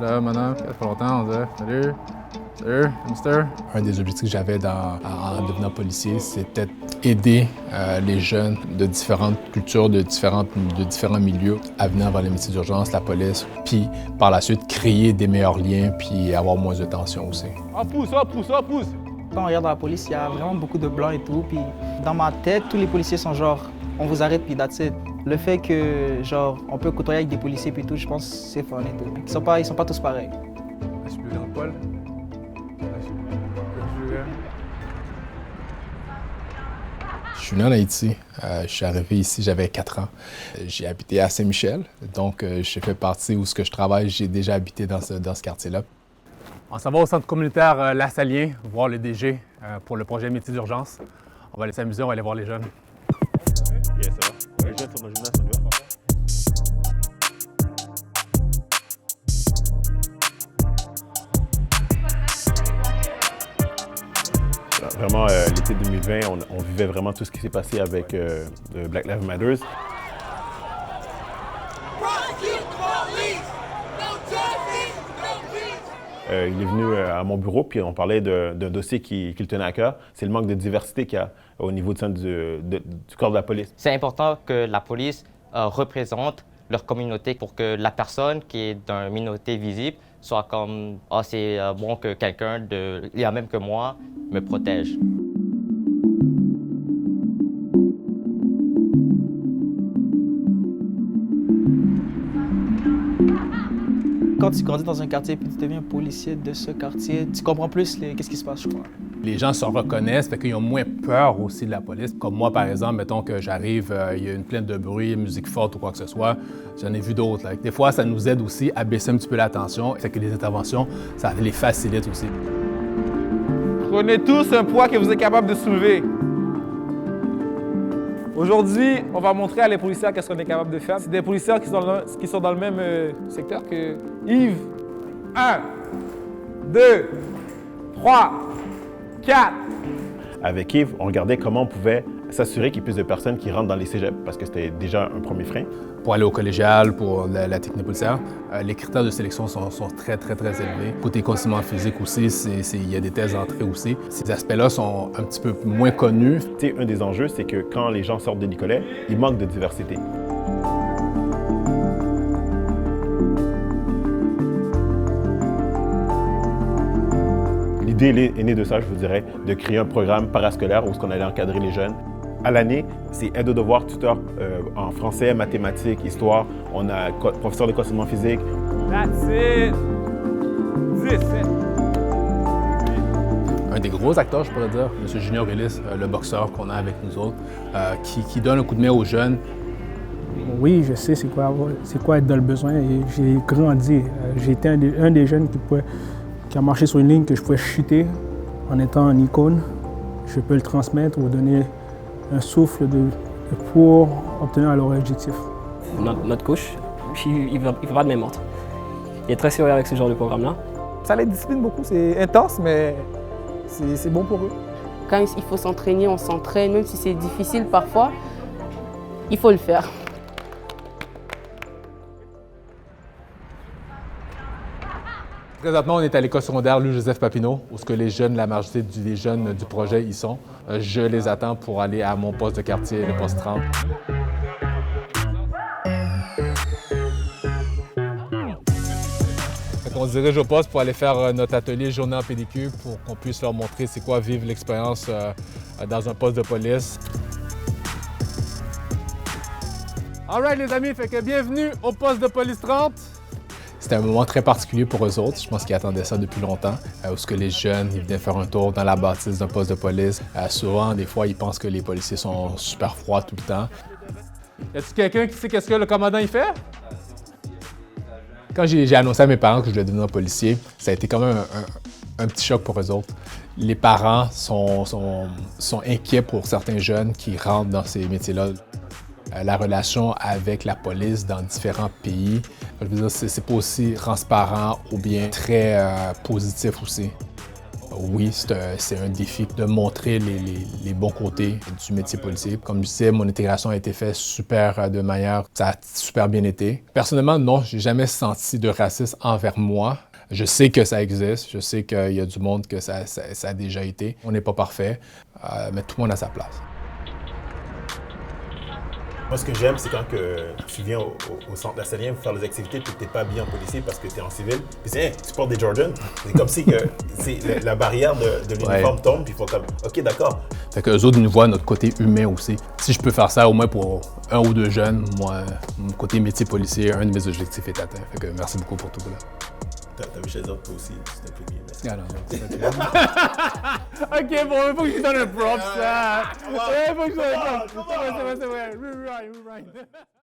Là, madame, ça fait pas longtemps, on dit salut, salut, mister. Un des objectifs que j'avais en devenant policier, c'était aider les jeunes de différentes cultures, de différents milieux à venir vers les métiers d'urgence, la police, puis par la suite créer des meilleurs liens, puis avoir moins de tension aussi. On pousse, on pousse, on pousse! Quand on regarde la police, il y a vraiment beaucoup de blancs et tout, puis dans ma tête, tous les policiers sont genre, on vous arrête puis that's it. Le fait que, genre, on peut côtoyer avec des policiers puis tout, je pense que c'est fun et tout. Ils sont pas tous pareils. Je suis plus dans le Paul. Je suis né en Haïti. Je suis arrivé ici, j'avais 4 ans. J'ai habité à Saint-Michel, donc je fais partie où ce que je travaille, j'ai déjà habité dans ce quartier-là. On s'en va au centre communautaire La Salien, voir le DG pour le projet Métiers d'urgence. On va aller s'amuser, on va aller voir les jeunes. Yes, ça va. Les jeunes sont dans le gymnase, on y va. Vraiment, l'été 2020, on vivait vraiment tout ce qui s'est passé avec Black Lives Matter. Il est venu à mon bureau, puis on parlait d'un dossier qui le tenait à cœur. C'est le manque de diversité qu'il y a au niveau du corps de la police. C'est important que la police représente leur communauté pour que la personne qui est d'une minorité visible soit comme « Ah, c'est bon que quelqu'un, il y a même que moi, me protège ». Quand tu grandis dans un quartier puis tu deviens policier de ce quartier, tu comprends plus qu'est-ce qui se passe, je crois. Les gens se reconnaissent, fait qu'ils ont moins peur aussi de la police. Comme moi, par exemple, mettons que j'arrive, il y a une plainte de bruit, musique forte ou quoi que ce soit, j'en ai vu d'autres. Là. Des fois, ça nous aide aussi à baisser un petit peu la tension, fait que les interventions, ça les facilite aussi. Prenez tous un poids que vous êtes capable de soulever. Aujourd'hui, on va montrer à les policiers qu'est-ce qu'on est capable de faire. C'est des policiers qui sont dans le même secteur que Yves. 1, 2, 3, 4. Avec Yves, on regardait comment on pouvait s'assurer qu'il y ait plus de personnes qui rentrent dans les cégeps, parce que c'était déjà un premier frein. Pour aller au collégial, pour la technique policière, les critères de sélection sont très élevés. Côté conditionnement physique aussi, il y a des tests d'entrée aussi. Ces aspects-là sont un petit peu moins connus. Un des enjeux, c'est que quand les gens sortent de Nicolet, il manque de diversité. L'idée est née de ça, je vous dirais, de créer un programme parascolaire où on allait encadrer les jeunes. À l'année, c'est aide aux devoirs, tuteur en français, mathématiques, histoire. On a professeur de conditionnement physique. That's it! 17! Un des gros acteurs, je pourrais dire, M. Junior Ellis, le boxeur qu'on a avec nous autres, qui donne un coup de main aux jeunes. Oui, je sais c'est quoi être dans le besoin et j'ai grandi. J'ai été un des jeunes qui a marché sur une ligne que je pouvais chuter en étant une icône. Je peux le transmettre ou donner un souffle pour obtenir leur objectif. Notre coach, il ne fait pas de main morte. Il est très sérieux avec ce genre de programme-là. Ça les discipline beaucoup, c'est intense, mais c'est bon pour eux. Quand il faut s'entraîner, on s'entraîne, même si c'est difficile parfois, il faut le faire. Présentement, on est à l'école secondaire Louis-Joseph Papineau, où la majorité des jeunes du projet y sont. Je les attends pour aller à mon poste de quartier, le poste 30. On se dirige au poste pour aller faire notre atelier journée en PDQ pour qu'on puisse leur montrer c'est quoi vivre l'expérience dans un poste de police. All right, les amis, fait que bienvenue au poste de police 30. C'était un moment très particulier pour eux autres. Je pense qu'ils attendaient ça depuis longtemps. Où les jeunes ils venaient faire un tour dans la bâtisse d'un poste de police. Souvent, des fois, ils pensent que les policiers sont super froids tout le temps. Y a-t-il quelqu'un qui sait qu'est-ce que le commandant il fait? Quand j'ai annoncé à mes parents que je voulais devenir policier, ça a été quand même un petit choc pour eux autres. Les parents sont inquiets pour certains jeunes qui rentrent dans ces métiers-là. La relation avec la police dans différents pays, je veux dire, c'est pas aussi transparent ou bien très positif aussi. Oui, c'est un défi de montrer les bons côtés du métier policier. Comme je disais, mon intégration a été faite de manière, ça a super bien été. Personnellement, non, j'ai jamais senti de racisme envers moi. Je sais que ça existe, je sais qu'il y a du monde que ça a déjà été. On n'est pas parfait, mais tout le monde a sa place. Moi, ce que j'aime, c'est quand tu viens au centre Lassalien pour faire les activités puis que tu n'es pas habillé en policier parce que tu es en civil. Puis c'est, hey, tu portes des Jordan. C'est comme si la barrière de l'uniforme tombe puis il faut comme, OK, d'accord. Fait qu'eux autres, ils nous voient notre côté humain aussi. Si je peux faire ça au moins pour 1 ou 2 jeunes, moi, mon côté métier policier, un de mes objectifs est atteint. Fait que merci beaucoup pour tout ça. T'as vu chez les autres, toi aussi, c'était plus bien. Ah non, OK, bon, il faut que je donne un props, ça. Il faut que je donne un props. C'est vrai. Rewrite.